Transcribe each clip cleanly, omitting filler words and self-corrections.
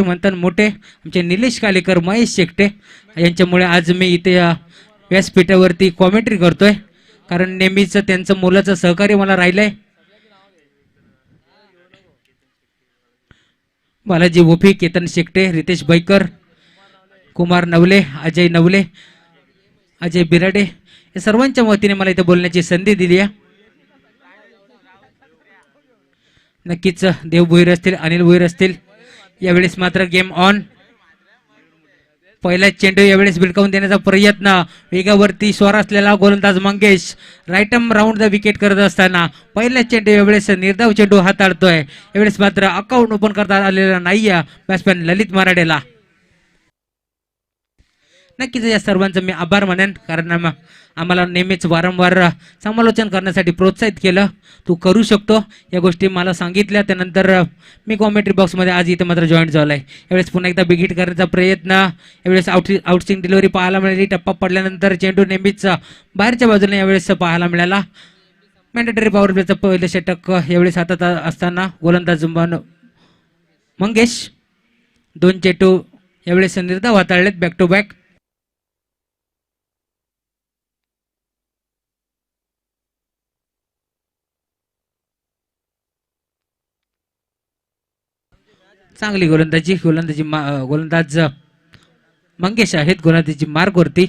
म्हणतात मोठे आमचे निलेश कालेकर, महेश शेकटे यांच्यामुळे आज मी इथे व्यासपीठावरती कॉमेंट्री करतोय, कारण नेहमीच त्यांचं मुलाचं सहकार्य मला राहिलंय. बालाजी वोफी, केतन शेकटे, रितेश बैकर, कुमार नवले, अजय नवले, अजय बिराडे या सर्वांच्या वतीने मला इथे बोलण्याची संधी दिली आहे. नक्कीच देव भोईर असतील, अनिल भोईर असतील. यावेळेस मात्र गेम ऑन. पहिला चेंडू यावेळेस भिडकावून देण्याचा प्रयत्न, वेगावरती स्वर असलेला गोलंदाज Mangesh right arm round the wicket करत असताना पहिला चेंडू यावेळेस निर्धाव चेंडू हाताळतोय. यावेळेस मात्र अकाउंट ओपन करता आलेला नाहीये बॅट्समॅन ललित मराडेला. नक्कीच या सर्वांचं मी आभार मानेन, कारण आम्हाला नेहमीच वारंवार समालोचन करण्यासाठी प्रोत्साहित केलं. तू करू शकतो या गोष्टी मला सांगितल्या. त्यानंतर मी कॉमेंट्री बॉक्समध्ये आज इथे मात्र जॉईन झालो आहे. यावेळेस पुन्हा एकदा बिग हिट करण्याचा प्रयत्न, यावेळेस आउटस्विंग डिलिव्हरी पाहायला मिळाली. टप्पा पडल्यानंतर चेंडू नेहमीच बाहेरच्या बाजूने यावेळेस पाहायला मिळाला. मॅन्डेटरी पॉवर प्लेचं पहिलं षटक यावेळेस हातात असताना गोलंदाज मंगेश 2 चेंडू यावेळेस निर्धाव हाताळलेत बॅक टू बॅक. चांगली गोलंदाज मंगेश आहेत गोलंदाजी मार्गवरती.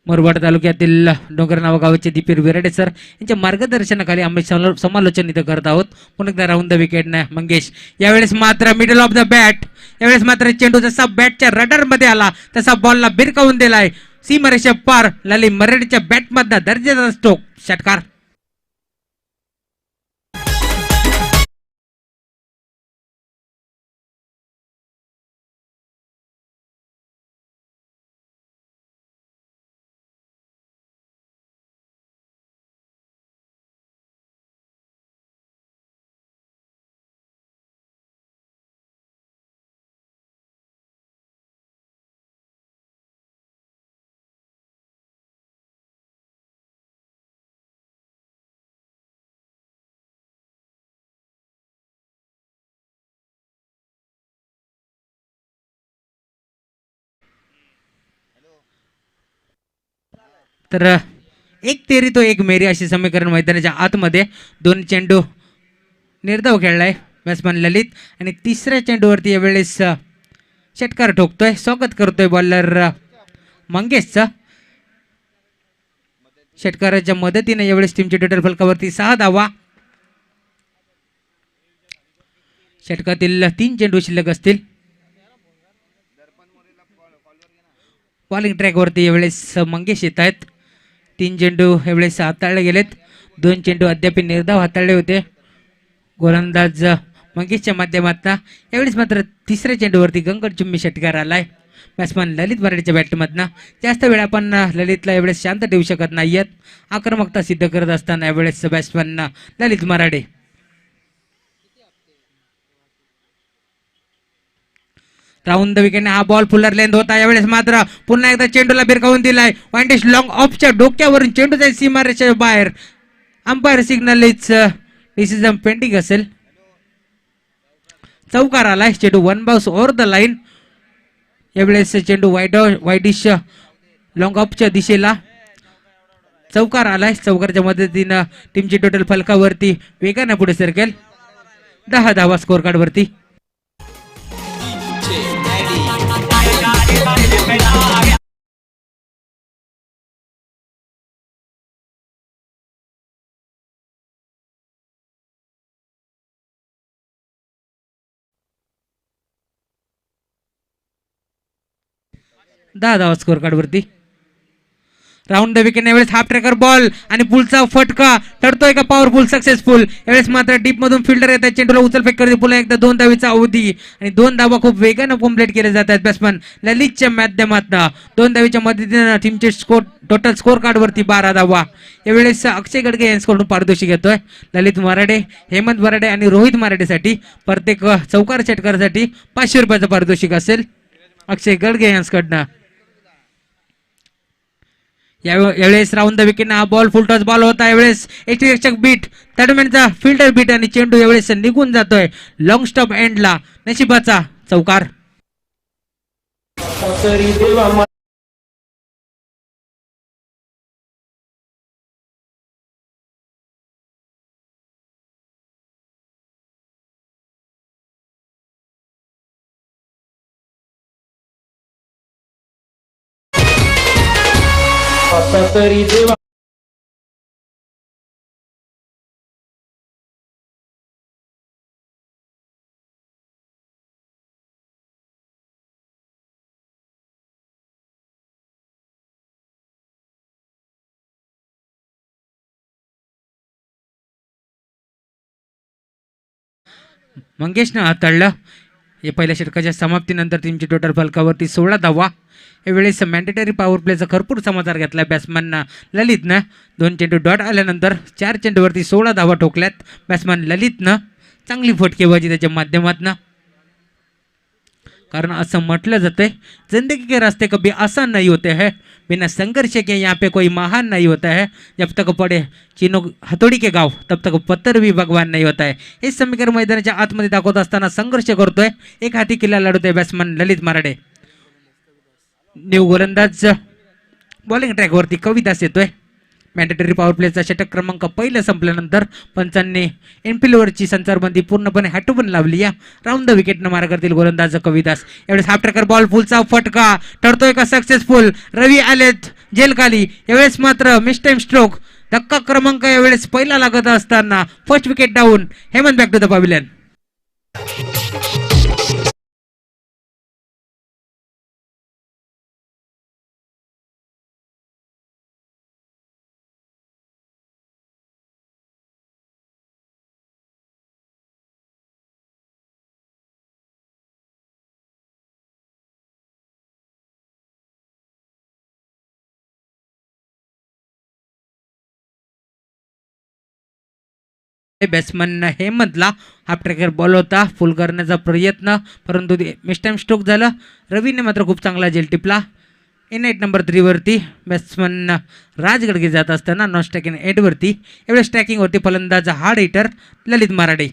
मोरवाड तालुक्यातील डोंगरनावा गावाचे दीपीर विराडे सर यांच्या मार्गदर्शनाखाली आम्ही समालोचन इथं करत आहोत. पुन्हा एकदा राऊंड द विकेट नाही मंगेश. यावेळेस मात्र मिडल ऑफ द बॅट, यावेळेस मात्र चेंडू जसा बॅटच्या रडार मध्ये आला तसा बॉलला भिरकावून दिलाय सीमारेषा पार. ललित मराठीच्या बॅटमधला दर्जेदार स्ट्रोक, षटकार. तर एक तेरी तो एक मेरी अशी समीकरण मैदानाच्या आतमध्ये 2 चेंडू निर्धाव खेळलाय बॅट्समॅन ललित आणि तिसऱ्या चेंडूवरती यावेळेस षटकार ठोकतोय. स्वागत करतोय बॉलर मंगेशचा. षटकाराच्या मदतीने यावेळेस टीमच्या टोटल फलकावरती 6 धावा. षटकातील 3 चेंडू शिल्लक असतील. बॉलिंग ट्रॅकवरती यावेळेस मंगेश येत आहेत. 3 चेंडू यावेळेस हाताळले गेलेत. 2 चेंडू अद्याप निर्धाव हाताळले होते गोलंदाज मंगेशच्या माध्यमातून. यावेळेस मात्र तिसऱ्या चेंडूवरती गंगटचुंबी षटकार आलाय बॅट्समॅन ललित मराठेच्या बॅटमधनं. जास्त वेळ आपण ललितला यावेळेस शांत ठेवू शकत नाहीयेत. आक्रमकता सिद्ध करत असताना यावेळेस batsman Lalit Marathe. Round the wicket हा बॉल फुलर लेंथ होता. यावेळेस मात्र पुन्हा एकदा चेंडूला भिरकावून दिलाय. वाइंडिश लॉंग ऑफच्या डोक्यावरून चेंडू जाईल सीमारेषेच्या बाहेर. Umpire signal is decision pending असेल. चौकार आलाय. चेंडू 1 बाउन्स ओव्हर द लाईन. यावेळेस चेंडू वाइडिश लॉंग ऑफच्या दिशेला चौकार आलाय. चौकारच्या मदतीनं टीमची टोटल फलकावरती वेगाने पुढे सरकेल. 10 धावा स्कोर कार्ड वरती. दहा धावा स्कोर कार्ड वरती. राऊंड द विकेट यावेळेस हाफ ट्रॅकर बॉल आणि पुलचा फटका ठरतोय का पॉवरफुल सक्सेसफुल. यावेळेस मात्र डीप मधून फिल्डर येतात. चेंडूला उचल फेक करते. पुन्हा एकदा 2 धावेचा अवधी आणि 2 धावा खूप वेगाने कम्प्लीट केले जातात बॅट्समॅन ललितच्या माध्यमातून. 2 धावेच्या मदतीने टीमचे टोटल स्कोर कार्ड वरती 12 धावा. यावेळेस अक्षय गडगे यांच्याकडून पारितोषिक घेतोय ललित मराठे, हेमंत मराठे आणि रोहित मराठेसाठी. प्रत्येक चौकार षटकारासाठी 500 रुपयाचं पारितोषिक असेल अक्षय गडगे यांच्याकडनं. यावेळेस राऊंड द विकेट हा बॉल फुल टच बॉल होता. यावेळेस यष्टिरक्षक बीट दरम्यानचा फिल्डर बीट आणि चेंडू यावेळेस निघून जातोय लॉंग स्टॉप एंडला. नशिबाचा चौकार. मंगेशनं हाताळलं. हे पहिल्या षटकाच्या समाप्तीनंतर टीमची टोटल फलकावरती 16 धावा. यावेळेस मॅन्डेटरी पॉवर प्लेचा भरपूर समाचार घेतला बॅट्समॅन ललितनं. 2 चेंडू डॉट आल्यानंतर 4 चेंडूवरती 16 धावा ठोकल्यात बॅट्समॅन ललितनं. चांगली फटकेबाजी त्याच्या माध्यमातून. कारण असं म्हटलं जातंय जिंदगी के रास्ते कभी आसान नहीं होते हैं, बिना संघर्ष के यहाँ पे कोई महान नहीं होता है, जब तक पडे चिनो हथोडी के गाव तब तक पत्थर भी भगवान नहीं होता है. हे समीकरण मैदानाच्या आतमध्ये दाखवत असताना संघर्ष करतोय एक हाती किल्ला लढवतोय बॅट्समन ललित मराठे. न्यू गोलंदाज बॉलिंग ट्रॅकवरती कविदास येतोय. मॅन्डेटरी पॉवर प्लेचा षटक क्रमांक पहिलं संपल्यानंतर पंचांनी इनफिल्डवरची संचारबंदी पूर्णपणे हटवून लावली. या राऊंड द विकेटनं मारा करतील गोलंदाज कविदास. यावेळेस हाफ ट्रॅकर बॉल फुलचा फटका ठरतोय का सक्सेसफुल. रवी आलेत जेल खाली. यावेळेस मात्र मिस टाइम स्ट्रोक धक्का क्रमांक यावेळेस पहिला लागत असताना first wicket down. Hemant back to the pavilion. Batsman हेमंतला हाफ ट्रॅकर बॉल होता फुल करण्याचा प्रयत्न परंतु मिस टाइम स्ट्रोक झाला. रवीने मात्र खूप चांगला जेल टिपला. इन 8 नंबर 3 वरती बॅट्समन राजगडगे जात असताना नॉन स्ट्रायकिंग 8 वरती यावेळेस स्ट्रायकिंग वरती फलंदाज hard hitter Lalit Marathe.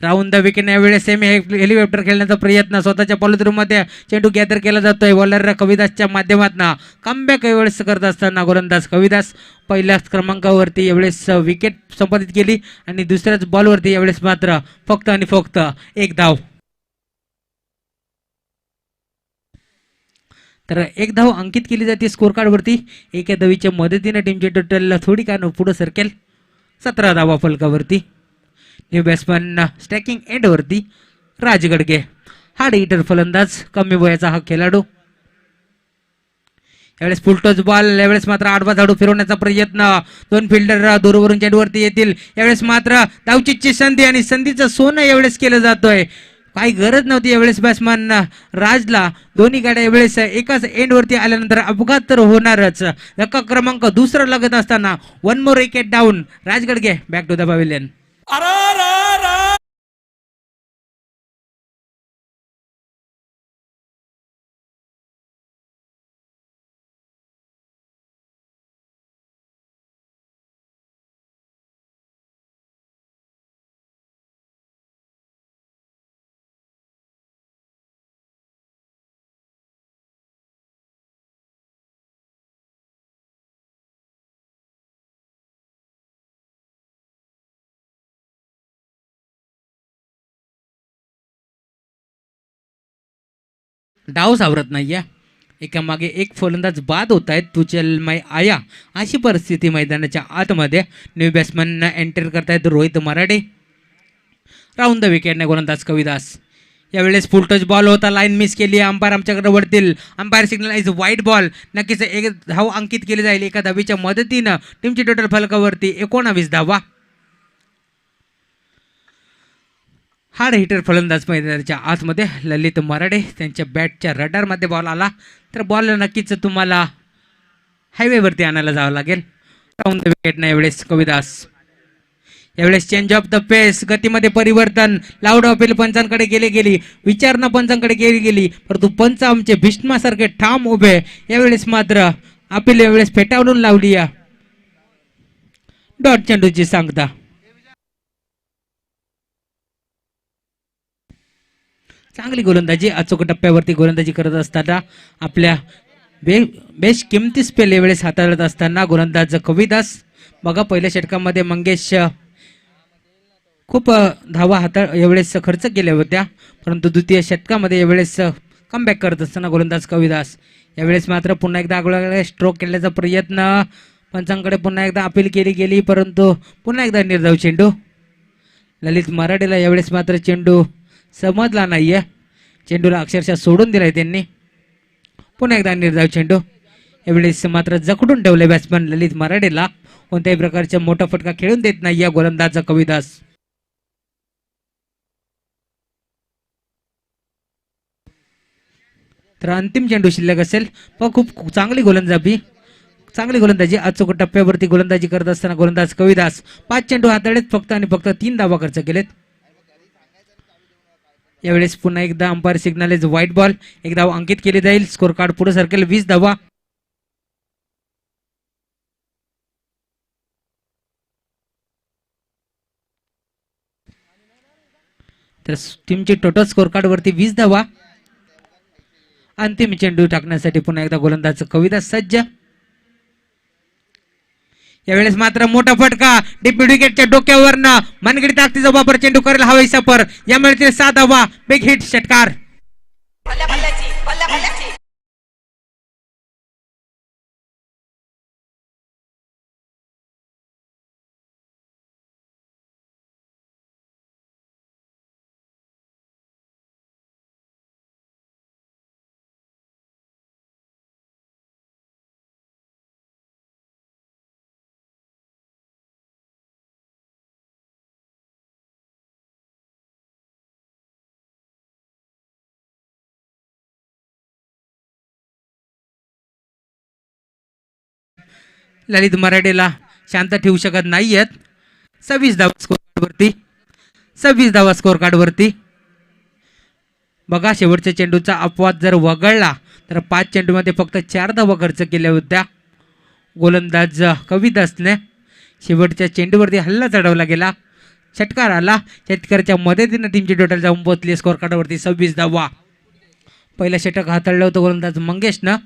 Round the wicket यावेळेस सेमी हेलिकॉप्टर खेळण्याचा प्रयत्न स्वतःच्या पॉलिथ्रूमध्ये चेंडू गॅदर केला जातोय बॉलर कविदासच्या माध्यमातून. कमबॅक यावेळेस करत असताना गोलंदाज कविदास पहिल्याच क्रमांकावरती यावेळेस विकेट संपादित केली आणि दुसऱ्याच बॉलवरती यावेळेस मात्र फक्त आणि फक्त एक धाव. तर एक धाव अंकित केली जाते स्कोर कार्डवरती. एका धावीच्या मदतीने टीमची टोटल थोडी का पुढे सरकेल. 17 धावा फलकावरती. न्यू बॅट्समन स्टॅकिंग एंडवरती राजगडगे हार्ड हिटर फलंदाज कमी वयाचा हा खेळाडू. यावेळेस फुल टच बॉल. यावेळेस मात्र आडवा झाडू फिरवण्याचा प्रयत्न. 2 फिल्डर दूरवरून चेंडूवरती येतील. यावेळेस मात्र धावचीची संधी आणि संधीचं सोनं यावेळेस केलं जातोय. काही गरज नव्हती यावेळेस बॅट्समॅन राजला. दोन्ही गाड्या यावेळेस एकाच एंडवरती आल्यानंतर अपघात तर होणारच. धक्का क्रमांक दुसरा लागत असताना 1 more wicket down. Rajgadge back to the pavilion. डाव सावरत नाहीये. एकामागे एक फलंदाज बाद होत आहेत. तुचलमय आया अशी परिस्थिती मैदानाच्या आतमध्ये. न्यू बॅट्समॅन एंटर करतायत रोहित मराठे. राऊंड द विकेटने गोलंदाज कविदास. यावेळेस फुल टच बॉल होता. लाईन मिस केली. अंपायर आमच्याकडे वळतील. अंपायर सिग्नल इज वाईट बॉल. नक्कीच एक धाव अंकित केली जाईल एका धावीच्या मदतीनं. टीमची टोटल फलकावरती 19 धावा. हार्ड हिटर फलंदाज मैदानाच्या आतमध्ये ललित मराठे. त्यांच्या बॅटच्या रडारमध्ये बॉल आला तर बॉल नक्कीच तुम्हाला हायवेवरती आणायला जावं लागेल. राऊंड द विकेटने यावेळेस कविदास. यावेळेस चेंज ऑफ द पेस, गतीमध्ये परिवर्तन, लाऊड अपील पंचांकडे गेली, विचारणा पंचांकडे गेली, परंतु पंच आमचे भीष्मासारखे ठाम उभे. यावेळेस मात्र अपील यावेळेस फेटाळून लावली या डॉट चेंडूची सांगता. चांगली गोलंदाजी, अचूक टप्प्यावरती गोलंदाजी करत असताना आपल्या बेश किमती स्पेल यावेळेस हाताळत असताना गोलंदाज कविदास. बघा पहिल्या षटकामध्ये मंगेश खूप धावा यावेळेस खर्च केल्या होत्या, परंतु द्वितीय षटकामध्ये यावेळेस कमबॅक करत असताना गोलंदाज कविदास. यावेळेस मात्र पुन्हा एकदा आगळा स्ट्रोक केल्याचा प्रयत्न, पंचांकडे पुन्हा एकदा अपील गेली, परंतु पुन्हा एकदा निर्धाव चेंडू. ललित मराठेला यावेळेस मात्र चेंडू समजला नाहीये, चेंडूला अक्षरशः सोडून दिलाय त्यांनी. पुन्हा एकदा निर्धाव चेंडू. यावेळेस मात्र जखडून ठेवले बॅट्समन ललित मराठेला, कोणत्याही प्रकारचा मोठा फटका खेळून देत नाही या गोलंदाज कविदास. तर अंतिम चेंडू शिल्लक असेल, पण खूप चांगली गोलंदाजी अचूक टप्प्यावरती गोलंदाजी करत असताना गोलंदाज कविदास 5 चेंडू हाताळलेत फक्त आणि फक्त 3 धावा खर्च केलेत. यावेळेस पुन्हा एकदा umpire signal is white ball, एक धाव अंकित केली जाईल, स्कोर कार्ड पुढे सरकेल 20 धावा. तर टीमची टोटल स्कोर कार्ड वरती 20 धावा. अंतिम चेंडू टाकण्यासाठी पुन्हा एकदा गोलंदाज कविदास सज्ज. यावेळेस मात्र मोठा फटका, डीप विकेटच्या डोक्यावरनं मनगडी ताकदीचा वापर, चेंडू करेल हवाईचा पर, यामुळे 7 धावा, बिग हिट, षटकार. ललित मराठेला शांत ठेवू शकत नाहीयेत. 26 धावा स्कोर कार्ड वरती. बघा शेवटच्या चेंडूचा अपवाद जर वगळला तर 5 चेंडूमध्ये फक्त 4 धावा खर्च केल्या होत्या. गोलंदाज कविदासने शेवटच्या चेंडूवरती हल्ला चढवला गेला, षटकार आला, षटकाराच्या मदतीने टीमची टोटल जाऊन पोहोचली स्कोर कार्डवरती 26 धावा. पहिला षटक हाताळलं होतं गोलंदाज मंगेशनं,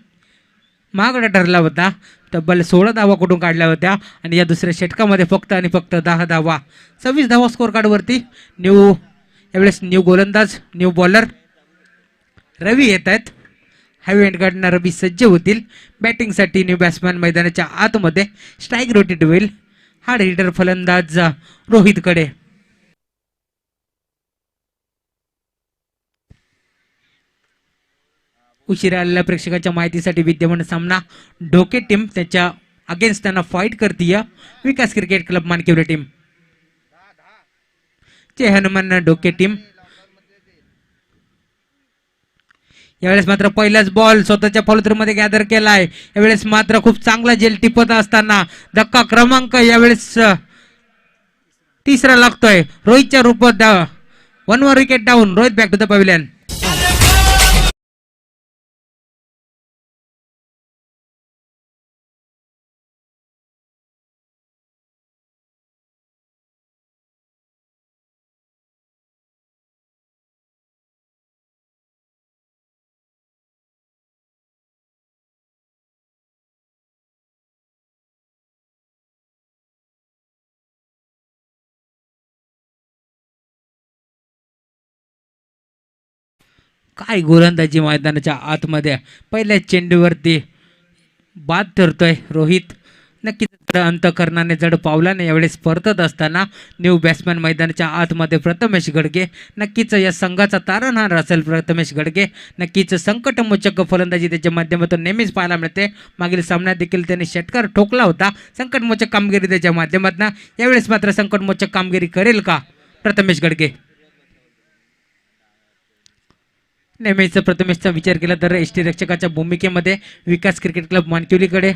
महागडा ठरला होता, तब्बल 16 धावा कुठून काढल्या होत्या आणि या दुसऱ्या षटकामध्ये फक्त आणि फक्त 10 धावा. 26 धावा स्कोर कार्डवरती. यावेळेस न्यू गोलंदाज, न्यू बॉलर रवी येत आहेत. हायवे एंडकडनं रवी सज्ज होतील बॅटिंगसाठी. न्यू बॅट्समॅन मैदानाच्या आतमध्ये स्ट्राईक रोटेट होईल. हार्ड हिटर फलंदाज रोहितकडे. उशिरा आलेल्या प्रेक्षकांच्या माहितीसाठी विद्यमान सामना ढोके टीम त्याच्या अगेन्स्ट त्यांना फाईट करतीय विकास क्रिकेट क्लब मानकिवली टीम. जय हनुमान ढोके टीम. यावेळेस मात्र पहिलाच बॉल स्वतःच्या फॉलोथ्रूमध्ये गॅदर केलाय. यावेळेस मात्र खूप चांगला जेल टिपत असताना धक्का क्रमांक यावेळेस तिसरा लागतोय रोहितच्या रूपात. 1 wicket down. Rohit back to the pavilion. काय गोलंदाजी मैदानाच्या आतमध्ये. पहिल्या चेंडूवरती बाद ठरतोय रोहित. नक्कीच अंतकरणाने जड पावलाने यावेळेस परतत असताना न्यू बॅट्समॅन मैदानाच्या आतमध्ये प्रथमेश गडगे. नक्कीच या संघाचा तारणहार असेल प्रथमेश गडगे. नक्कीच संकटमोचक फलंदाजी त्याच्या माध्यमातून नेहमीच पाहायला मिळते. मागील सामन्यात देखील त्याने षटकार ठोकला होता. संकटमोचक कामगिरी त्याच्या माध्यमातून. यावेळेस मात्र संकटमोचक कामगिरी करेल का प्रथमेश गडगे. नेहमीच प्रथमेशचा विचार केला तर एसटी रक्षकाच्या भूमिकेमध्ये विकास क्रिकेट क्लब मानकिवलीकडे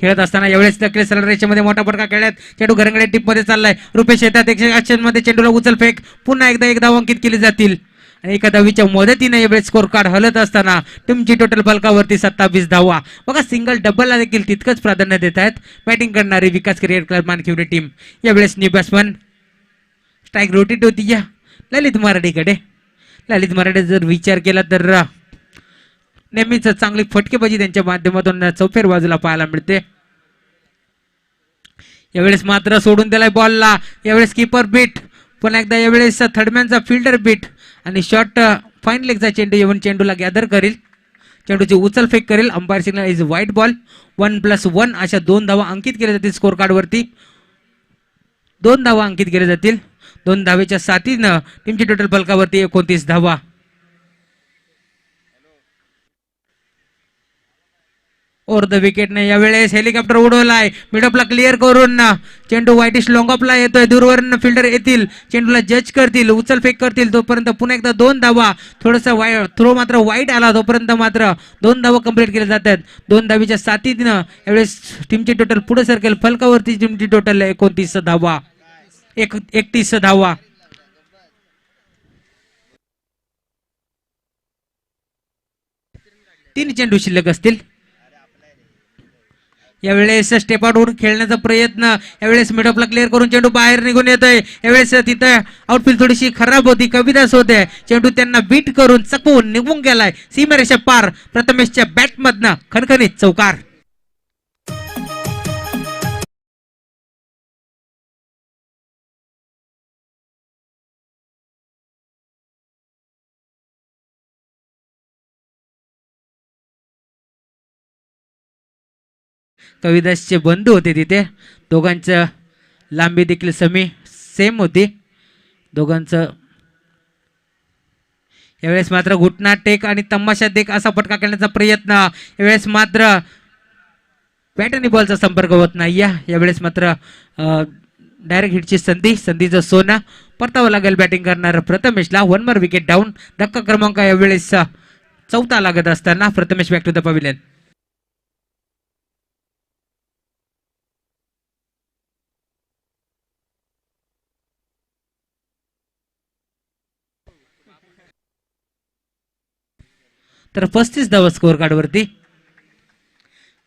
खेळत असताना यावेळेस नकली सरळ रेषेमध्ये मोठा फटका खेळण्यात चेंडू घरंगडे टीप मध्ये चाललाय. रुपेश येतात ऍक्शन मध्ये चेंडूला उचल फेक पुन्हा एकदा एक धाव अंकित केली जातील. एका धावीच्या मदतीने यावेळेस स्कोर कार्ड हलत असताना टीमची टोटल फलकावरती 27 धावा. बघा सिंगल डबलला देखील तितकंच प्राधान्य देत आहेत बॅटिंग करणारी विकास क्रिकेट क्लब मानखिवडे टीम. यावेळेस न्यू बॅट्समन स्ट्राईक रोटेट होती या ललित मराठेकडे. ललित मराठे जर विचार केला तर नेहमीच चांगली फटकेबाजी त्यांच्या माध्यमातून चौफेर बाजूला पाहायला मिळते. यावेळेस मात्र सोडून दिलाय बॉलला. यावेळेस कीपर बीट पुन्हा एकदा यावेळेस थर्डमॅनचा फिल्डर बीट आणि शॉर्ट फाईन लेगचा चेंडू येऊन चेंडूला गॅदर करेल. चेंडूची उचल फेक करेल. Umpire signal is white ball. 1+1 अशा 2 धावा अंकित केल्या जातील स्कोर कार्ड वरती. 2 धावा अंकित केल्या जातील. 2 धावेच्या साथीनं टीमची टोटल फलकावरती 29 धावा. ओर द विकेटने यावेळेस हेलिकॉप्टर उडवलाय. मिडऑफला क्लिअर करून चेंडू व्हाईटिश लॉंग ऑफला येतोय. दूरवरून फिल्डर येतील चेंडूला जज करतील उचल फेक करतील तोपर्यंत पुन्हा एकदा 2 धावा. थोडासा थ्रो मात्र वाईट आला तोपर्यंत मात्र 2 धावा कंप्लीट केल्या जातात. 2 धावीच्या साथीनं यावेळेस टीमची टोटल पुढे सरकेल. फलकावरती टीमची टोटल 29 धावा. 31 धावा. तीन चेंडू शिल्लक असतील. यावेळेस स्टेप आउट होऊन खेळण्याचा प्रयत्न. यावेळेस मिडऑफला क्लिअर करून चेंडू बाहेर निघून येतोय. यावेळेस तिथं आउटफील्ड थोडीशी खराब होती. कविदास होते. चेंडू त्यांना बीट करून चकवून निघून गेलाय सीमारेषा पार. प्रथमेशच्या बॅटमधनं खणखणीत चौकार. कविदासचे बंधू होते तिथे. दोघांचं लांबी देखील सेम होती दोघांचं. यावेळेस मात्र घुटना टेक आणि तमाशा देख असा फटका खेळण्याचा प्रयत्न. यावेळेस मात्र बॅट आणि बॉलचा संपर्क होत नाही. यावेळेस मात्र डायरेक्ट हिटची संधीचं सोनं परतावं लागेल बॅटिंग करणार प्रथमेशला. 1 more विकेट डाऊन. धक्का क्रमांक यावेळेस 4था लागत असताना Prathamesh back to the pavilion. तर 35 धावा स्कोअर कार्ड वरती.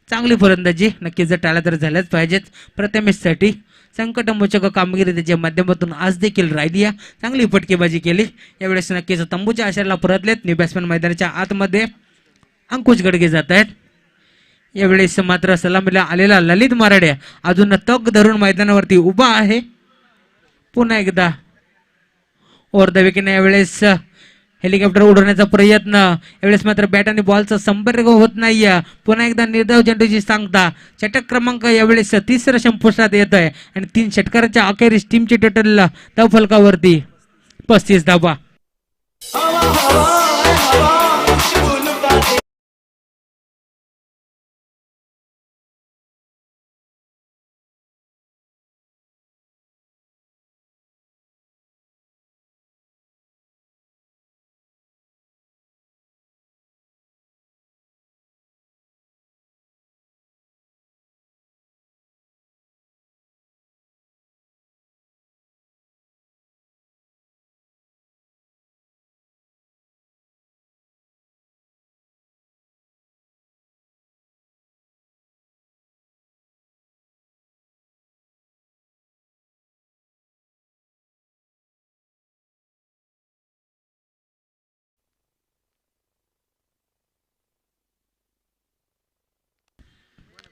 चांगली फलंदाजी नक्कीच जर टाळ्या तर झाल्याच पाहिजेत प्रथमेशसाठी. संकटमोचक कामगिरी त्याच्या माध्यमातून आज देखील राहिली. चांगली फटकेबाजी केली. यावेळेस नक्कीच तंबूच्या आशेला परतलेत. न्यू बॅट्समॅन मैदानाच्या आतमध्ये अंकुश गडगे जात आहेत. यावेळेस मात्र सलामीला आलेला ललित मराठे अजून तग धरून मैदानावरती उभा आहे. पुन्हा एकदा ओव्हर द विकेटने यावेळेस हेलिकॉप्टर उडवण्याचा प्रयत्न. यावेळेस मात्र बॅट आणि बॉलचा संपर्क होत नाही. पुन्हा एकदा निर्धाव चेंडूची सांगता. षटक क्रमांक यावेळेस 3रा संपुष्टात येत आहे आणि 3 षटकाराच्या अखेरीस टीमची टोटल धाव फलकावरती 35 धावा.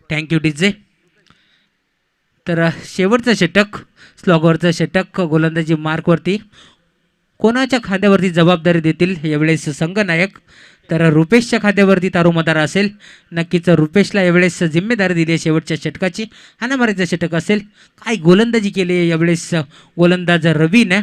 Thank you DJ. तर शेवटचं षटक स्लॉगवरचं षटक गोलंदाजी मार्कवरती कोणाच्या खांद्यावरती जबाबदारी देतील यावेळेस संघनायक. तर रुपेशच्या खांद्यावरती तारुमदार असेल. नक्कीच रुपेशला यावेळेस जिम्मेदारी दिली आहे शेवटच्या षटकाची. हाणामारीचं षटक असेल. काय गोलंदाजी केली आहे यावेळेस गोलंदाज रवीने.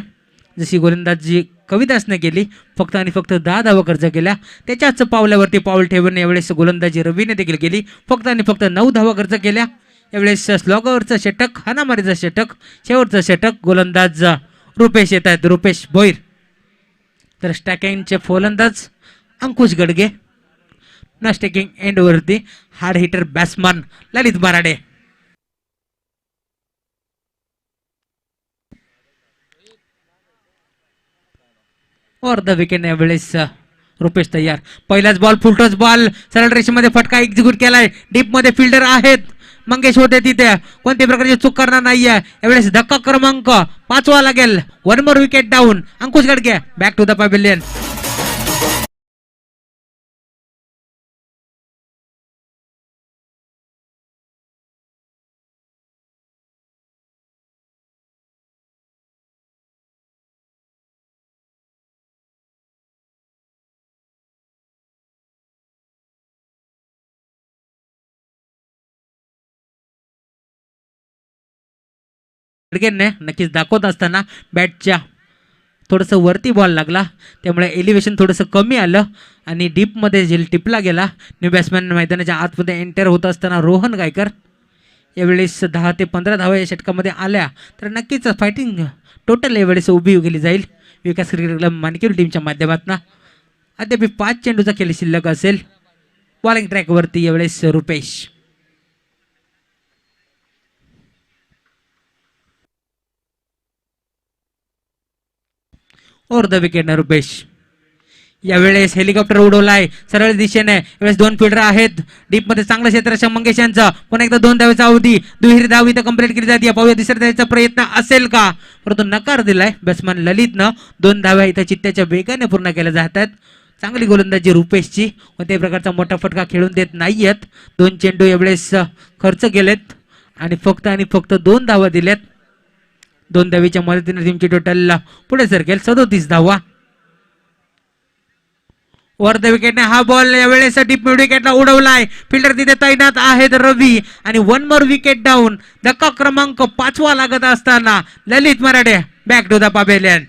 जशी गोलंदाजी कविदासने केली फक्त आणि फक्त 10 धावा खर्च केल्या. त्याच्याच पावल्यावरती पाऊल ठेवून यावेळेस गोलंदाजी रवीने देखील केली. फक्त आणि फक्त 9 धावा खर्च केल्या. यावेळेस स्लॉगवरचं षटक हाणामारीचं षटक शेवटचं षटक गोलंदाज रुपेश येत आहेत. रुपेश भोईर. तर स्टॅकिंगचे फलंदाज अंकुश गडगे. न स्टेकिंग एंड वरती हार्ड हिटर बॅट्समन ललित मराडे. और द विकेट यावेळेस रुपेश तयार. पहिलाच बॉल फुलटॉस बॉल सरळ रेषेमध्ये फटका एक्झिक्यूट केलाय. डीप मध्ये फिल्डर आहेत मंगेश होते तिथे कोणत्या प्रकारची चूक करणार नाहीये. यावेळेस धक्का क्रमांक 5 लागेल. One more wicket down. Ankush Gadke back to the pavilion. गडकेने नक्कीच दाखवत असताना बॅटच्या थोडंसं वरती बॉल लागला त्यामुळे एलिव्हेशन थोडंसं कमी आलं आणि डीपमध्ये झेल टिपला गेला. न्यू बॅट्समॅन मैदानाच्या आतमध्ये एंटर होत असताना रोहन गायकर यावेळेस 10 ते 15 धावा या षटकामध्ये आल्या तर नक्कीच फायटिंग टोटल यावेळेस उभी केली जाईल विकास क्रिकेट क्लब मानकेर टीमच्या माध्यमातून. अद्याप 5 चेंडूचा खेळ शिल्लक असेल. बॉलिंग ट्रॅकवरती यावेळेस रुपेश. और द विकेट रुपेश. यावेळेस हेलिकॉप्टर उडवलाय सरळ दिशेने. यावेळेस 2 फिल्डर आहेत डीप मध्ये चांगलं क्षेत्ररक्षण मंगेश यांचा. पुन्हा एकदा 2 धावेचा अवधी. दुहेरी धाव इथं कंप्लीट केली जाते. पाहूया तिसऱ्या धावेचा प्रयत्न असेल का परंतु नकार दिलाय बॅट्समन ललितनं. 2 धाव्या इथं चित्त्याच्या वेगाने पूर्ण केल्या जातात. चांगली गोलंदाजी रुपेशची. कोणत्याही प्रकारचा मोठा फटका खेळून देत नाहीयेत. 2 चेंडू यावेळेस खर्च केलेत आणि फक्त 2 धावा दिल्यात. 2 धावीच्या मदतीने टीमची टोटल पुढे सरकेल 37 धावा. वर द विकेटने हा बॉल यावेळेस डीप मिड विकेटला उडवलाय. फिल्डर तिथे तैनात आहेत रवी आणि 1 मोर विकेट डाऊन. धक्का क्रमांक 5 लागत असताना ललित मराठे बॅक टू द पॅव्हिलियन.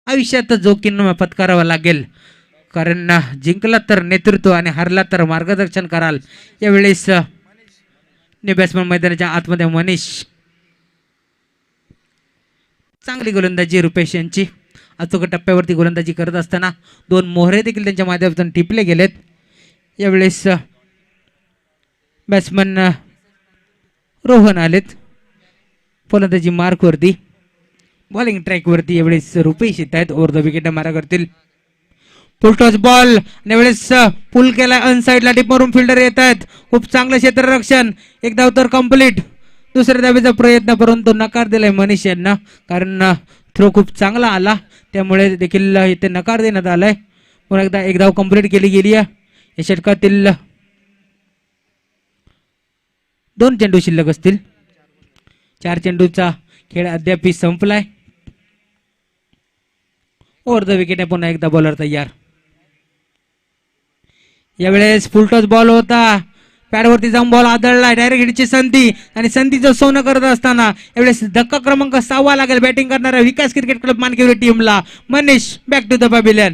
आयुष्यात जोखीम पत्करावा लागेल कारण जिंकला तर नेतृत्व आणि हरला तर मार्गदर्शन कराल. यावेळेस बॅट्समन मैदानाच्या आतमध्ये मनीष. चांगली गोलंदाजी रुपेश यांची. अचूक टप्प्यावरती गोलंदाजी करत असताना 2 मोहरे देखील त्यांच्या माध्यमातून टिपले गेलेत. यावेळेस बॅट्समन रोहन आलेत फलंदाजी मार्कवरती. बॉलिंग ट्रॅकवरती यावेळेस रुपेश येत आहेत. ओव्हर द विकेट मारा करतील. फुल टॉस बॉल यावेळेस पुल केला अनसाइडला. डीप मारून फिल्डर येत आहेत. खूप चांगलं क्षेत्ररक्षण. एक धाव तर कंप्लीट. दुसऱ्या धावेचा प्रयत्न परंतु नकार दिलाय मनीष यांना कारण थ्रो खूप चांगला आला त्यामुळे देखील इथे नकार देण्यात आलाय. पुन्हा एकदा एक धाव कंप्लीट केली गेली आहे. या षटकातील 2 चेंडू शिल्लक असतील. 4 चेंडूचा खेळ अद्याप संपलाय. ओव्हर द विकेट पुन्हा एकदा बॉलर तयार. यावेळेस फुल टॉस बॉल होता. पॅडवरती जाऊन बॉल आदळलाय. डायरेक्ट हिटची संधी आणि संधीचं सोनं करत असताना यावेळेस धक्का क्रमांक 6 लागेल बॅटिंग करणाऱ्या विकास क्रिकेट क्लब मानकेर टीमला. Manish back to the pavilion.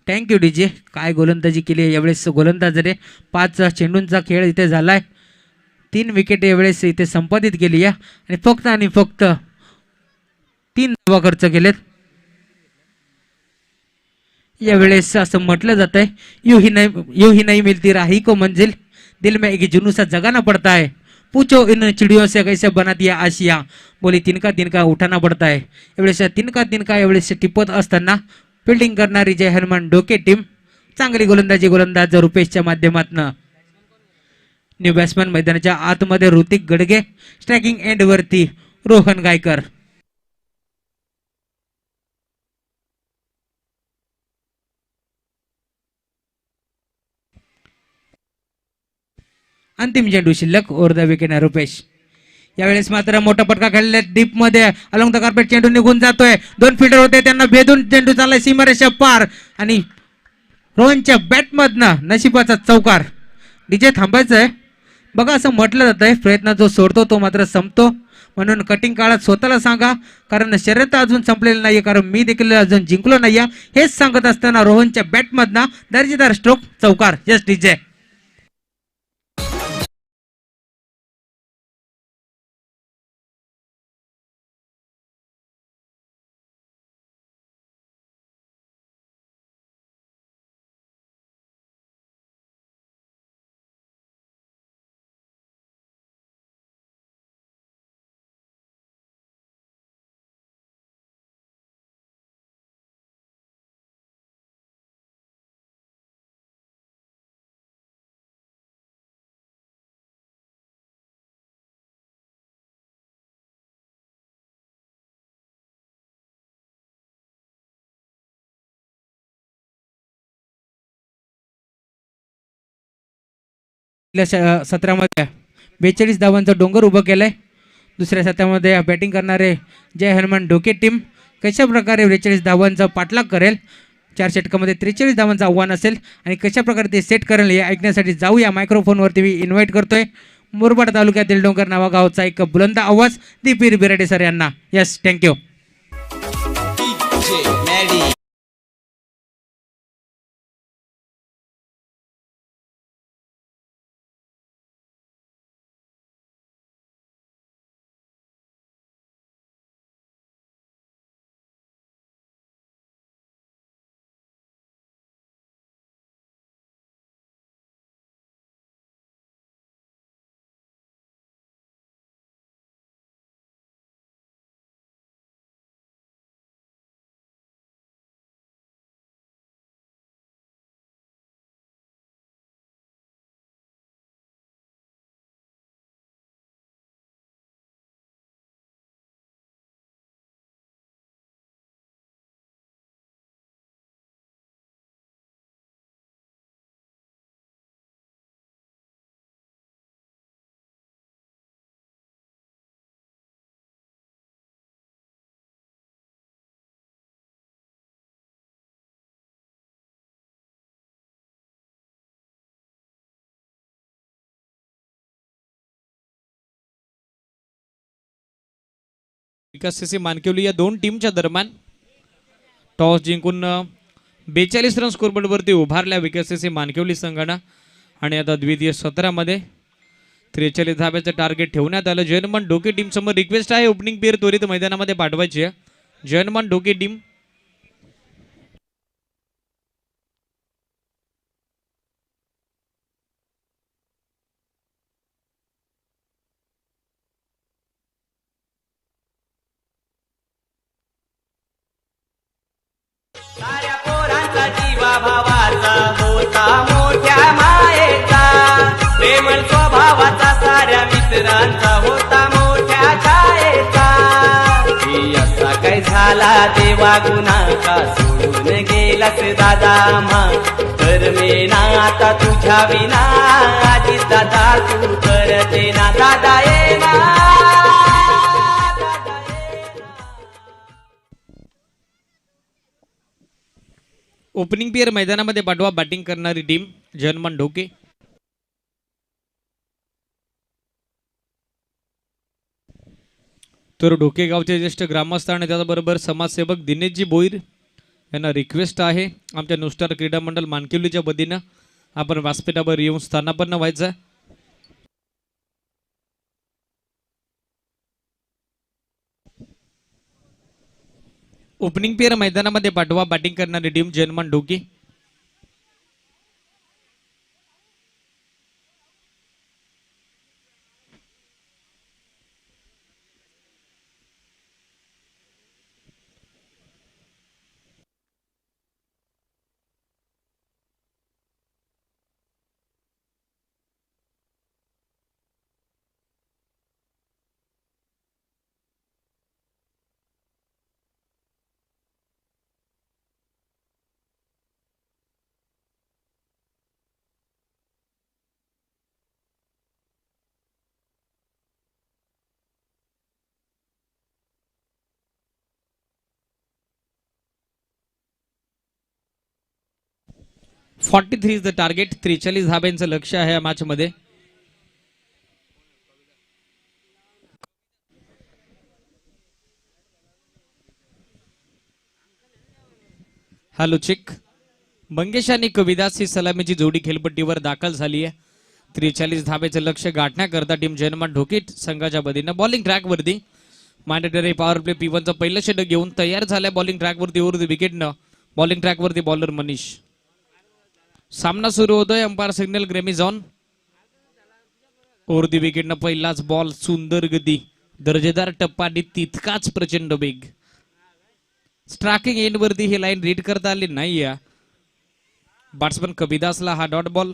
Thank you DJ. काय गोलंदाजी केली आहे यावेळेस गोलंदाज रे. 5 चेंडूंचा खेळ इथे झालाय. 3 विकेट यावेळेस इथे संपादित केली आहे आणि फक्त 3 धावा खर्च केलेत. यावेळेस असं म्हटलं जात आहे यू ही नहीं मिलती राही को मंजिल दिल में एक जुनूसा जगाना पड़ता है पूछो इन चिड़ियों से कैसे बना दिया आशिया बोली तिनका उठाना पड़ता है. यावेळेस तिनका यावेळेस टिपत असताना फिल्डिंग करणारी जय हनुमान डोके टीम. चांगली गोलंदाज रुपेशच्या माध्यमातून. न्यू बॅट्समॅन मैदानाच्या आतमध्ये ऋतिक गडगे. स्ट्रायकिंग एंड वरती रोहन गायकर. अंतिम चेंडू शिल्लक ओव्हर द विकेट रुपेश. यावेळेस मात्र मोठा पटका खेळलेला डीप मध्ये अलॉंग द कार्पेट चेंडू निघून जातोय. दोन फिल्डर होते त्यांना भेदून चेंडू चाललाय सीमारेषा पार आणि रोहनच्या बॅटमधनं नशिबाचा चौकार. डीजे थांबायचंय बघा असं म्हटलं जातंय प्रयत्न जो सोडतो तो मात्र संपतो. म्हणून कटिंग काळात स्वतःला सांगा कारण शर्यत अजून संपलेली नाहीये कारण मी देखील अजून जिंकलो नाहीये हेच सांगत असताना रोहनच्या बॅटमधनं दर्जेदार स्ट्रोक चौकार. Yes DJ. सत्रामध्ये 42 धावांचा डोंगर उभं केलंय. दुसऱ्या सत्रामध्ये बॅटिंग करणारे जय हनुमान डोके टीम कशा प्रकारे 42 धावांचा पाठलाग करेल 4 षटकामध्ये 43 धावांचं आव्हान असेल आणि कशा प्रकारे ते सेट करेल हे ऐकण्यासाठी जाऊया मायक्रोफोनवरती मी इन्व्हाइट करतोय मुरबाड तालुक्यातील डोंगर नावागावचा एक बुलंद आवाज दीपीर बिराडे सर यांना. Yes thank you. Vikas CC Mankivli या दोन टीमच्या दरम्यान टॉस जिंकून 42 रन स्कोरबोर्डवरती उभारल्या विकास सीसी मानकिवली संघानं आणि आता द्वितीय सत्रामध्ये 43 धाब्याचं टार्गेट ठेवण्यात आलं. जयनमन डोके टीम समोर रिक्वेस्ट आहे ओपनिंग पेअर त्वरित मैदानामध्ये पाठवायची आहे. जयनमन डोके टीम साऱ्या पोरांचा जीवा भावाचा होता मोठ्या मायेचा प्रेमळ स्वभावाचा साऱ्या मित्रांचा होता मोठ्या छायेचा. असा काय झाला देवा गुन्हा का सोडून गेलास दादा मा तर मे ना आता तुझ्या विना आजी दादा तू करते ना दादा ये ना. ओपनिंग पेअर मैदानामध्ये पाठवा बॅटिंग करणारी टीम जयनमन ढोके. तर ढोके गावचे ज्येष्ठ ग्रामस्थ आणि त्याचबरोबर समाजसेवक दिनेशजी बोईर यांना रिक्वेस्ट आहे आमच्या नुस्टार क्रीडा मंडळ मानकिवलीच्या वतीनं आपण व्यासपीठावर येऊन स्थानापन्न व्हायचं. ओपनिंग पेअर मैदानामध्ये पाठवा बॅटिंग करणारी टीम जयनमन ढोके. 43 is the target. 43 धाब्यांचं लक्ष आहे या मॅच मध्ये. हॅलोचिक मंगेश आणि कविदास ही सलामीची जोडी खेळपट्टीवर दाखल झाली आहे. 43 धाब्याचं लक्ष गाठण्याकरता टीम जयनमान ढोके संघाच्या वतीनं बॉलिंग ट्रॅकवरती मॅन्डेटरी पॉवर प्ले P1चं पहिलं षटक घेऊन तयार झाल्या. बॉलिंग ट्रॅकवरती ओव्हर द विकेटनं बॉलिंग ट्रॅकवरती बॉलर मनीष. सामना सुरू होतोय. अंपायर सिग्नल ग्रेमी झॉन. ओव्हर द विकेटनं पहिलाच बॉल. सुंदर गती, दर्जेदार टप्पा आणि तितकाच प्रचंड वेग. स्ट्रायकिंग एंड वरती ही लाईन रीड करता आली नाही. बॅट्समन कविदासला हा डॉट बॉल.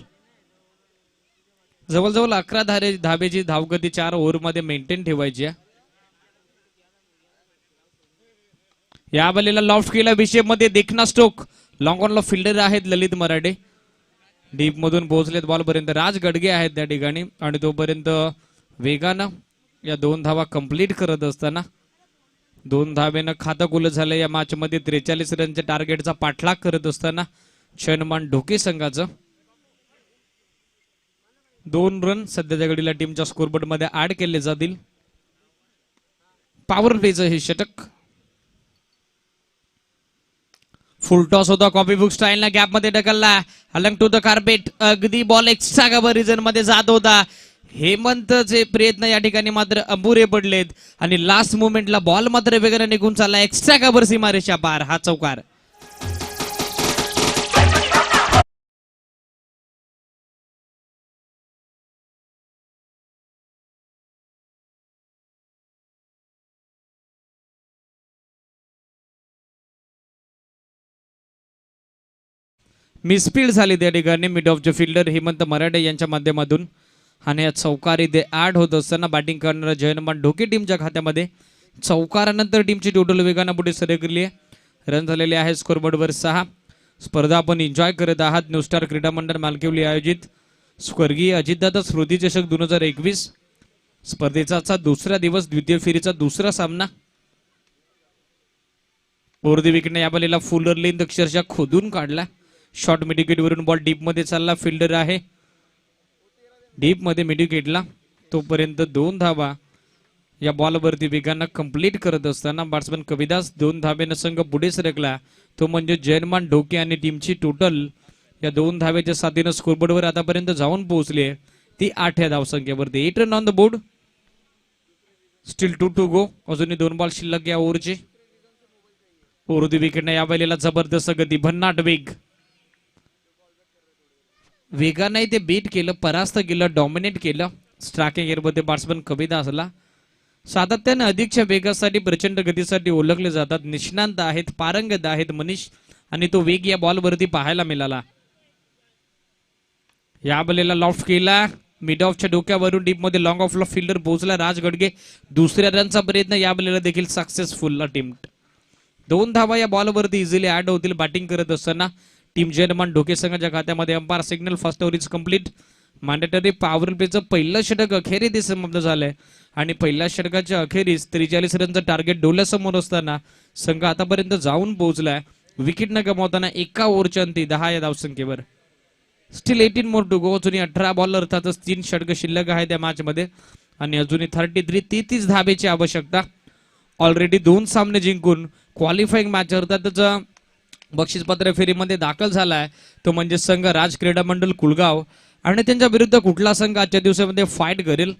जवळजवळ 11 धाबेची धावगती 4 ओव्हरमध्ये मेंटेन ठेवायची. या बॉलला लॉफ्ट केला विषय मध्ये. देखना स्टोक. लॉंग ऑनला फिल्डर आहेत ललित मराठे. डीप मधून पोहोचलेत बॉल पर्यंत. राज गडगे आहेत त्या ठिकाणी आणि तोपर्यंत वेगानं या 2 धावा कंप्लीट करत असताना 2 धावेनं खातं खुलं झालं या मॅच मध्ये. 43 रनच्या टार्गेटचा पाठलाग करत असताना जयनमान ढोके संघाचं 2 रन सध्याच्या घडीला टीमच्या स्कोरबोर्ड मध्ये ऍड केले जातील. पॉवर प्लेचं हे षटक. फुल टॉस होता. कॉपी बुक स्टाईलला गॅप मध्ये ढकलला. Along to the carpet. अगदी बॉल एक्स्ट्रा कव्हर रिजन मध्ये जात होता. हेमंतचे प्रयत्न या ठिकाणी मात्र अपुरे पडलेत आणि लास्ट मोमेंटला बॉल मात्र वेगाने निघून चालला. एक्स्ट्रा कव्हर सीमारेषा पार. हा चौकार. मिसफील्ड झाली त्या ठिकाणी mid off the fielder Hemant Marathe यांच्या माध्यमातून आणि या चौकार इथे ऍड होत असताना बॅटिंग करणारा जयनमान ढोके टीमच्या खात्यामध्ये. चौकारानंतर टीमची टोटल वेगानं पुढे सरकली आहे. रन झालेले आहे स्कोरबोर्डवर 6. स्पर्धा आपण एन्जॉय करत आहात. न्यू स्टार क्रीडा मंडळ मालकीवली आयोजित स्वर्गीय अजितदादा स्मृती चषक 2021 स्पर्धेचा दुसरा दिवस. द्वितीय फेरीचा दुसरा सामना. ओव्हर द विकेटने या बॉलला फुलर लेंथ अक्षरशः खोदून काढला. शॉर्ट मिडविकेट वरून बॉल डीप मध्ये चालला. फिल्डर आहे डीप मध्ये मिडविकेटला. तोपर्यंत 2 धावा या बॉलवरती वेगानं कंप्लीट करत असताना बॅट्समन कविदास 2 धावेनं संघ पुढे सरकला. तो म्हणजे जयनमान ढोके आणि टीमची टोटल या 2 धावेच्या साथीनं स्कोरबोर्डवर आतापर्यंत जाऊन पोहोचली आहे ती 8 धावसंख्येवरती. 8 run on the board. Still 2 to go. अजूनही 2 बॉल शिल्लक या ओव्हरचे. ओव्हर द विकेटने या वेळेला जबरदस्त गती, भन्नाट वेग. वेगाने ते बीट केलं, परास्त केलं, डॉमिनेट केलं. स्ट्रायकिंग एअरमध्ये बॅट्समन कविदासला. सातत्याने अधिकच्या वेगासाठी, प्रचंड गतीसाठी ओळखले जातात. निष्णांत आहेत, पारंगत आहेत मनीष आणि तो वेग या बॉलवरती पाहायला मिळाला. या बॉलला लॉफ्ट केला. मिड ऑफच्या डोक्यावरून डीप मध्ये लॉंग ऑफला फिल्डर पोहोचला. राज गडगे. दुसऱ्या रनचा प्रयत्न या बॉलला देखील सक्सेसफुल अटेम्प्ट. 2 धावा या बॉलवरती इझिली ऍड होतील. बॅटिंग करत असताना टीम जयनमान ढोके संघाच्या खात्यामध्ये umpire signal. First over is complete. Mandatory power प्लेचं पहिलं षटक अखेरीस ते समाप्त झालंय आणि पहिल्या षटकाच्या अखेरीस 43 रनचं टार्गेट डोळ्यासमोर असताना संघ आतापर्यंत जाऊन पोहोचलाय. विकेट न गमावताना एका ओव्हरच्या अंती 10 या धावसंख्येवर. Steel 18 more to go. अजूनही 18 बॉल अर्थातच 3 षटक शिल्लक आहे त्या मॅच मध्ये आणि अजूनही 33 धाबेची आवश्यकता. ऑलरेडी 2 सामने जिंकून क्वालिफाईंग मॅच अर्थातच बक्षीसपत्र फेरीमध्ये दाखल झालाय तो म्हणजे संघ राज क्रीडा मंडळ कुलगाव आणि त्यांच्या विरुद्ध कुठला संघ आजच्या दिवसामध्ये फाईट करेल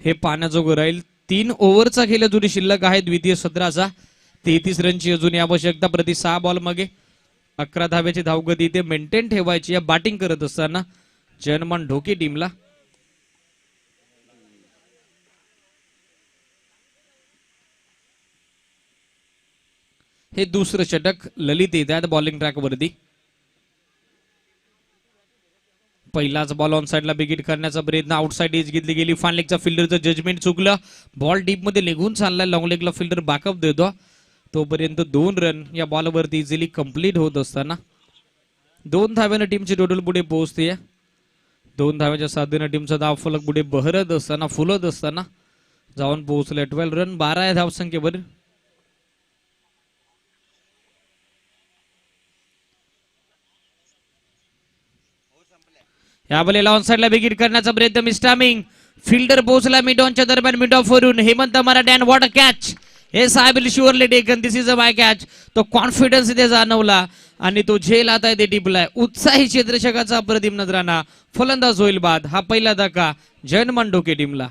हे पाहण्याजोगं राहील. 3 ओव्हरचा खेळ अजूनही शिल्लक आहे द्वितीय सत्राचा. 33 रनची अजूनही आवश्यकता. प्रति 6 बॉल मागे 11 धाब्याची धावगती इथे मेंटेन ठेवायची. या बॅटिंग करत असताना जयनमान ढोके टीमला. हे दुसरं षटक. ललित येत आहेत बॉलिंग ट्रॅकवरती. पहिलाच बॉल ऑन साइडला बिगिट करण्याचा प्रयत्न. आउटसाइड एज घेतली गेली. फान लेगचा फिल्डरचं जजमेंट चुकलं. बॉल डीप मध्ये निघून चाललाय. लॉंग लेगला फिल्डर बॅकअप देतो. तोपर्यंत 2 रन या बॉलवरती इझिली कंप्लीट होत असताना 2 धाव्यानं टीमची टोटल पुढे पोहोचते. 2 धाव्याच्या साथीनं टीमचा धाव फलक पुढे बहरत असताना, फुलत असताना जाऊन पोहोचले. 12 रन 12 या धावसंख्येवर. या बॉलला ऑन साइडला विकेट करण्याचा प्रयत्न मिस्टामिंग फिल्डर पोहोचला मिड ऑनच्या दरम्यान मिड ऑफ वरून Hemant Marathe and what a catch. Yes I will surely taken this is a my catch. तो कॉन्फिडन्स इथे जाणवला आणि तो झेल आता इथे टिपलाय. उत्साही क्षेत्ररक्षकाचा अप्रतिम नजराना. फलंदाज होईल बाद. हा पहिला धक्का जयनमान डोके टीमला.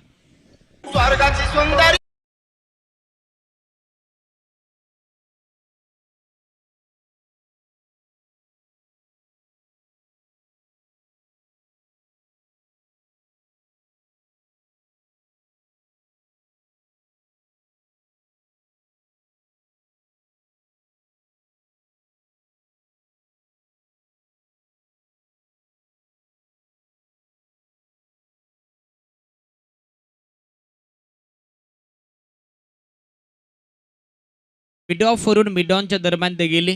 स्वर्गाची सुंदरी मिड ऑफ वरून मिड ऑनच्या दरम्यान ते गेले.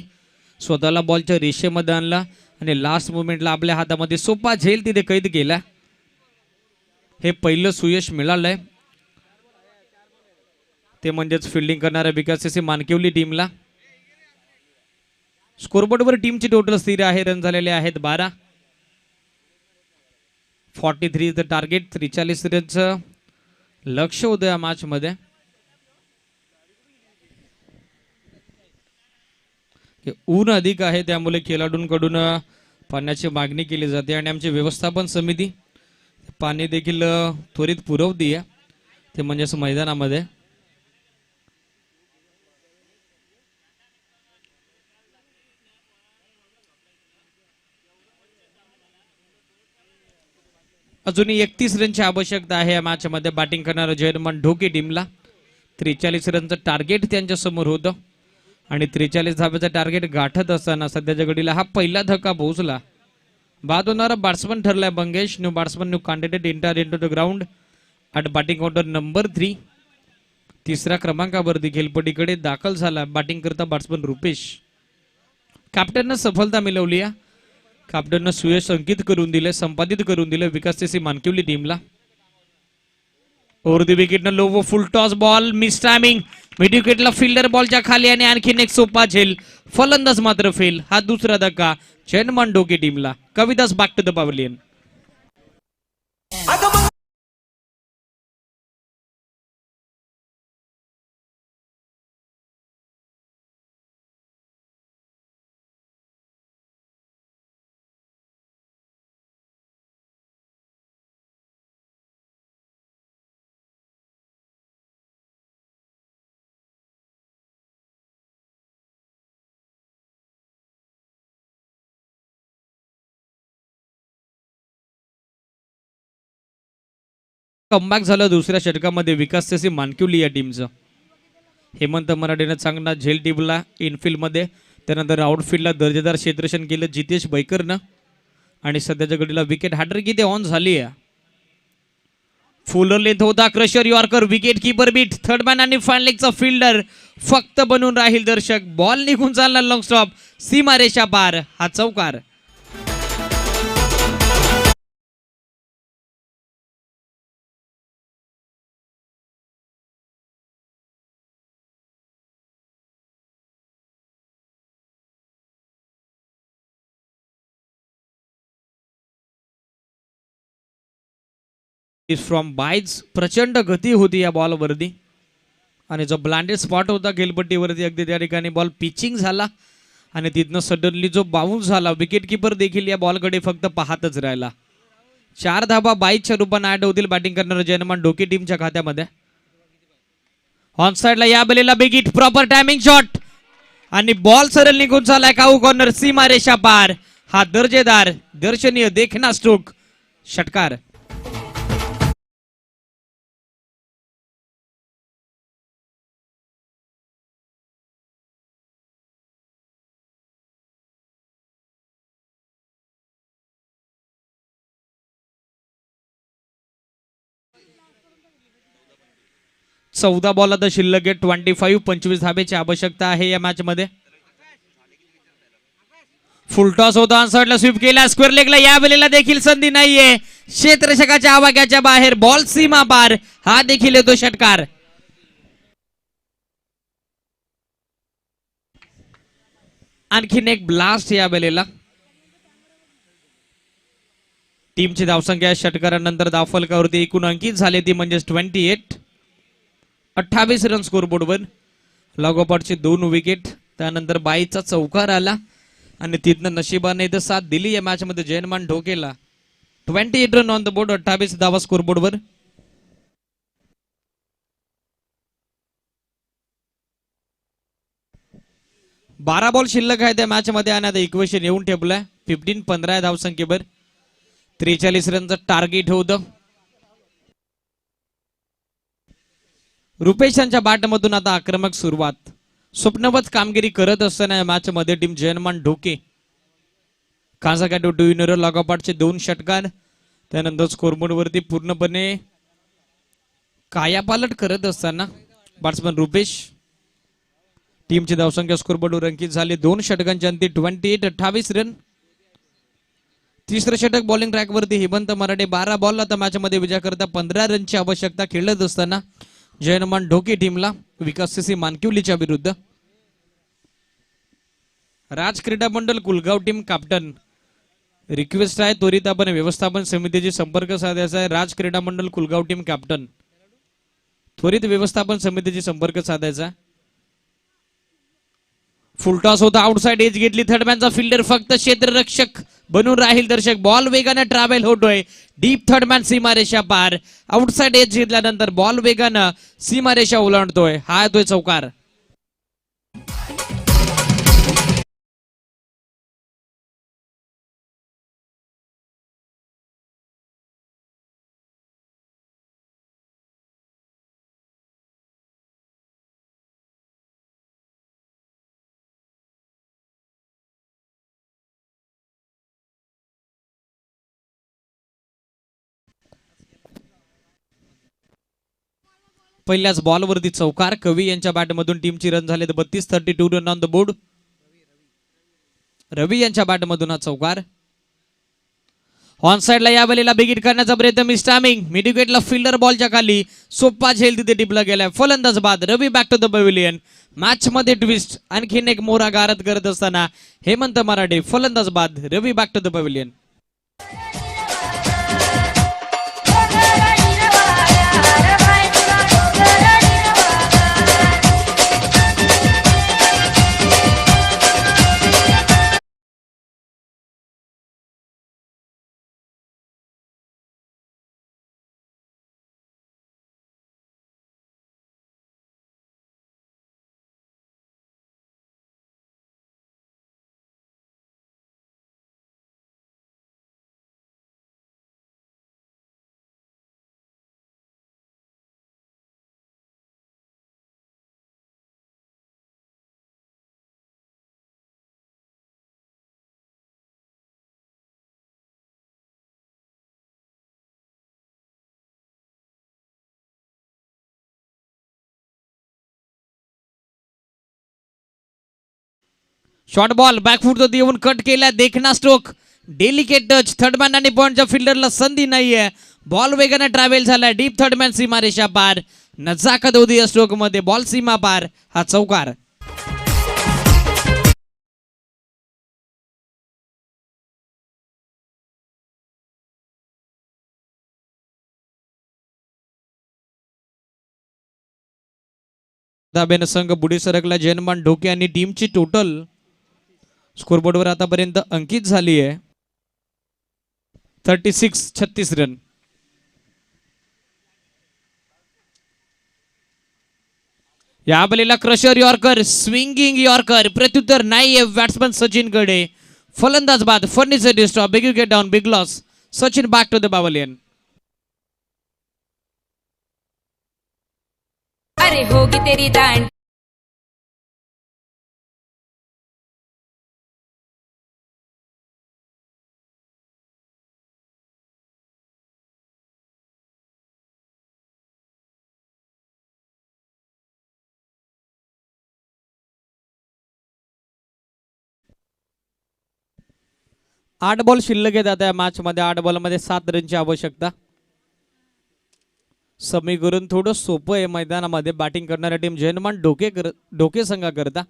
स्वतःला बॉलच्या रेषेमध्ये आणला आणि लास्ट मुवमेंटला आपल्या हातामध्ये सोपा झेल तिथे कैद केला. हे पहिलं सुयश मिळालंय ते म्हणजेच फिल्डिंग करणाऱ्या विकास मानकेवली टीमला. स्कोरबोर्डवर टीमची टोटल स्थिर आहे. रन झालेले आहेत 12. 43 द टार्गेट. 43 रनचं लक्ष होतं या मॅच मध्ये. ऊन अधिक आहे त्यामुळे खेळाडूंकडून पाण्याची मागणी केली जाते आणि आमची व्यवस्थापन समिती पाणी देखील त्वरित पुरवते ते म्हणजेच मैदानामध्ये. अजूनही 31 रनची आवश्यकता आहे या मॅच मध्ये. बॅटिंग करणारा जयनमान ढोके टीमला 43 रनचं टार्गेट त्यांच्या समोर होतं आणि 43 धाब्याचं टार्गेट गाठत असताना सध्याच्या घडीला हा पहिला धक्का पोहोचला. बाद होणारा बॅट्समन ठरलाय Bangesh. New batsman new candidate enter into the ground at batting counter number 3. तिसऱ्या क्रमांकावरती खेळपट्टीकडे दाखल झाला बॅटिंग करता बॅट्समन रुपेश. कॅप्टननं सफलता मिळवली. कॅप्टननं सुयश अंकित करून दिले, संपादित करून दिले विकास मानकेवली टीमला. ओव्हर द विकेटनं लो व full toss ball miss timing. Mid विकेटला फिल्डर बॉलच्या खाली आणि आणखीन एक सोपा झेल. फलंदाज मात्र फेल. हा दुसरा धक्का जयनमान डोके टीमला. Kavidas back to the pavilion. Comeback झालं दुसऱ्या षटकामध्ये विकास मानकेवली या टीमचं. हेमंत मराठेनं चांगला झेल टिपला इनफिल्ड मध्ये. त्यानंतर आउटफील्डला दर्जेदार क्षेत्ररक्षण केलं जितेश बैकरनं आणि सध्याच्या घडीला विकेट हॅट्रिक इथे ऑन झाली आहे. फुलर लेंथ होता crusher yorker wicket keeper beat. Third man आणि फायनल लेगचा फिल्डर फक्त बनून राहील दर्शक. बॉल निघून चालला लॉंग स्टॉप. सीमारेषा पार. हा चौकार. फ्रॉम बाईज. प्रचंड गती होती या बॉलवरती आणि जो ब्लाइंडेड स्पॉट होता खेळपट्टीवरती अगदी त्या ठिकाणी बॉल पिचिंग झाला आणि तिथनं सडनली जो बाउन्स झाला. विकेट किपर देखील या बॉलकडे फक्त पाहतच राहिला. 4 धाबा बाईजच्या रूपाने ऍड होतील बॅटिंग करणारा जयनमान डोके टीमच्या खात्यामध्ये. ऑन साइडला या बेलेला बिगिट प्रॉपर टायमिंग शॉट आणि बॉल सरळ निघून झालाय काऊ कॉर्नर. सीमारेषा पार. हा दर्जेदार दर्शनीय देखना स्ट्रोक. षटकार. चौदा बॉल आता शिल्लक आहे. 25 धाब्याची आवश्यकता आहे या मॅच मध्ये. फुल टॉस होता ऑन साइडला स्वीप केला स्क्वेअर लेगला. या वेळेला देखील संधी नाहीये. क्षेत्ररक्षकाच्या आवाक्याच्या बाहेर बॉल सीमा पार. हा देखील येतो षटकार. आणखीन एक ब्लास्ट या वेळेला. टीमची धावसंख्या षटकारानंतर धावफलकावरती एकूण अंकित झाले ती म्हणजेच 28. 28 रन स्कोरबोर्डवर. लागोपाठचे 2 विकेट, त्यानंतर बाईचा चौकार आला आणि तिथनं नशिबाने इथं साथ दिली या मॅच मध्ये जयनमान ढोकेला. 28 रन ऑन द बोर्ड, 28 धावा स्कोरबोर्डवर. बारा बॉल शिल्लक आहे त्या मॅच मध्ये आणि आता इक्वेशन येऊन ठेवलंय. 15-15 या धावसंख्येवर 43 रनचं टार्गेट होतं. रुपेश यांच्या बॅटमधून आता आक्रमक सुरुवात. स्वप्नवत कामगिरी करत असताना या मॅच मध्ये टीम जयनमान ढोके काझाकॅटो टू विनर लागोपाठचे 2 षटकार, त्यानंतर स्कोरबोर्ड वरती पूर्णपणे कायापालट करत असताना बॅट्समन रुपेश. टीमची धावसंख्या स्कोरबोर्डवर अंकित झाली 2 षटकांच्या अंती 28 रन. तिसरं षटक बॉलिंग ट्रॅक वरती हेमंत मराठे. 12 बॉल आता मॅच मध्ये विजय करता 15 रनची आवश्यकता खेळत असताना जयनमान ढोके टीमला विकास सीसी मानकिवलीच्या विरुद्ध. राज क्रीडा मंडळ कुलगाव टीम कॅप्टन, रिक्वेस्ट आहे त्वरित आपण व्यवस्थापन समितीची संपर्क साधायचा आहे. राज क्रीडा मंडळ कुलगाव टीम कॅप्टन, त्वरित व्यवस्थापन समितीची संपर्क साधायचा. फुलटॉस होता, आउटसाइड एज घेतली थर्डमॅनचा फिल्डर, फक्त क्षेत्ररक्षक बनून राहील दर्शक. बॉल वेगाने ट्रॅव्हल होतोय डीप थर्डमॅन सीमारेषा पार. आउटसाइड एज घेतल्यानंतर बॉल वेगानं सीमारेषा ओलांडतोय. हा येतोय चौकार. पहिल्याच बॉलवरती चौकार. कवी यांच्या बॅटमधून टीमची रन झाले 32 रन ऑन द बोर्ड. रवी यांच्या बॅटमधून हा चौकार. ऑन साइडला या वेळेला बिगिट करण्याचा प्रयत्न मिस टायमिंग. मिड विकेटला फिल्डर बॉलच्या खाली सोपा झेल तिथे टिपला गेलाय. फलंदाज बाद Ravi back to the pavilion. Match मध्ये ट्विस्ट, आणखीन एक मोरा गारद करत असताना हेमंत मराठे फलंदाज बाद, Ravi back to the pavilion. Short ball backfoot तो येऊन कट केला. देखना स्ट्रोक, डेलिकेट टच. थर्डमॅन आणि पॉइंटच्या फिल्डरला संधी नाहीये. बॉल वेगाने ट्रॅव्हल झाला डीप थर्डमॅन सीमारेषा पार. नजाकत होती या स्ट्रोक मध्ये. बॉल सीमा पार, हा चौकार. धाब्यानं संघ पुढे सरकला. जयनमान ढोके आणि टीमची टोटल स्कोरबोर्डवर आतापर्यंत अंकित झाली आहे 36 रन. या बलेला क्रशर यॉर्कर, स्विंगिंग यॉर्कर. प्रत्युत्तर नाहीये बॅट्समन सचिन कडे. फलंदाज बाद, furniture disturb, big wicket down, big loss. Sachin back to the pavilion. अरे होगी तेरी दांड. आठ बॉल शिल्लक आहेत आता या मॅच मध्ये. 8 बॉल मध्ये 7 रनची आवश्यकता. समीकरण थोडं सोपं आहे मैदानामध्ये बॅटिंग करणाऱ्या टीम जयनमान ढोके संघाकरता.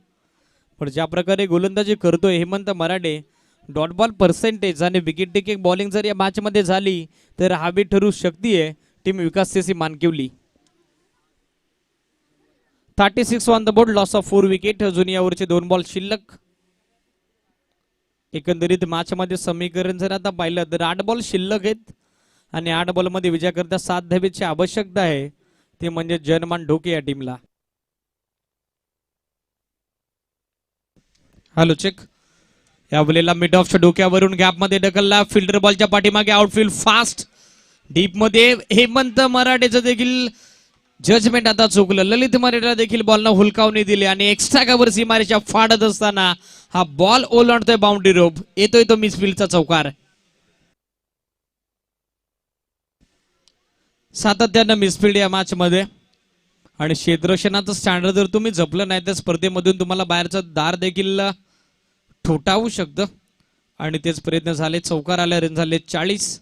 पण ज्या प्रकारे गोलंदाजी करतोय हेमंत मराठे, डॉट बॉल पर्सेंटेज आणि विकेट टेकिंग बॉलिंग जर या मॅच मध्ये झाली तर हवी ठरू शकते team Vikas CC Mankivali. 36 on the board, loss of 4 wicket. अजून या ओव्हरचे 2 बॉल शिल्लक. एकंदरीत मॅच मध्ये समीकरण जर आता पाहिलं तर 8 बॉल शिल्लक आहेत आणि 8 बॉल मध्ये विजयाकरता 7 धावेची आवश्यकता आहे, ते म्हणजे जनमान ढोके या टीमला. Hello check. या बोलेला मिड ऑफच्या डोक्यावरून गॅप मध्ये ढकलला. फिल्डर बॉलच्या पाठीमागे आउटफील्ड फास्ट डीप मध्ये. हेमंत मराठेचं देखील जजमेंट आता चुकलं. ललित मराठेला देखील बॉलनं हुलकावणी दिली आणि एक्स्ट्रा कव्हर सीमारेषा फाडत असताना हा बॉल ओलांडतोय बाउंड्री रोप. येतोय तो मिसफिल्डचा चौकार. सातत्यानं मिसफिल्ड या मॅच मध्ये आणि क्षेत्ररक्षणाचं स्टँडर्ड जर तुम्ही जपलं नाही तर स्पर्धेमधून तुम्हाला बाहेरचं दार देखील ठोठावू शकतं आणि तेच प्रयत्न झाले. चौकार आले, रन झाले 40.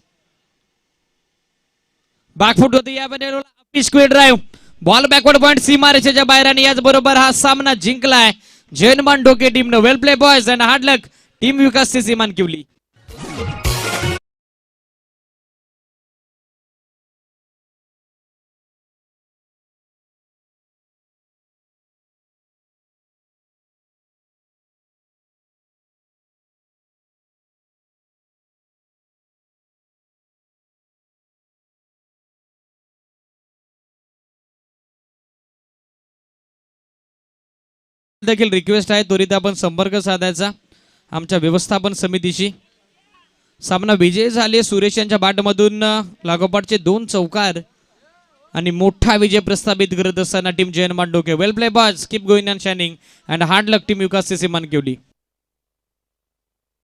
बॅकफुट होते या square drive. Ball backward point सीमारेषेच्या बाहेर आणि याचबरोबर हा सामना जिंकलाय जयनमान ढोके टीमनं. Well play boys and hard luck team Vikas CC Mankivali. देखील रिक्वेस्ट आहे त्वरित आपण संपर्क साधायचा आमच्या व्यवस्थापन समितीशी. सामना विजय झाले. सुरेश यांच्या बॅटमधून लागोपाठचे 2 चौकार आणि मोठा विजय प्रस्थापित करत असताना टीम जयनमान ढोके. Well play boys, keep going and shining and hard luck team Vikas CC Mankivali.